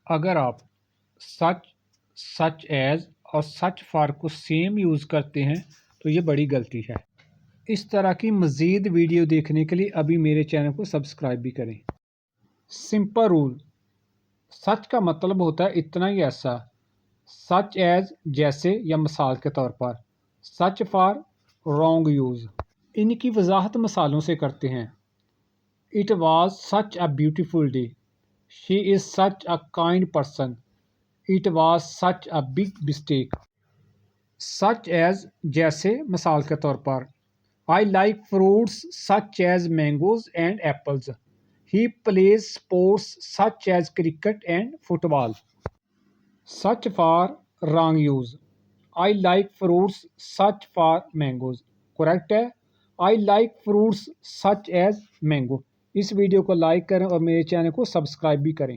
अगर आप सच, such as और सच फॉर को सेम यूज़ करते हैं तो ये बड़ी गलती है। इस तरह की मज़ीद वीडियो देखने के लिए अभी मेरे चैनल को सब्सक्राइब भी करें। सिंपल रूल, सच का मतलब होता है इतना ही ऐसा, सच एज जैसे या मिसाल के तौर पर, सच फॉर रॉन्ग यूज़। इनकी वजाहत मिसालों से करते हैं। It was such a beautiful day, she is such a kind person, it was such a big mistake. Such as जैसे मिसाल के तौर पर, I like fruits such as mangoes and apples, he plays sports such as cricket and football. Such for wrong use, I like fruits such for mangoes, correct है I like fruits such as mango. इस video को like करें और मेरे channel को subscribe भी करें।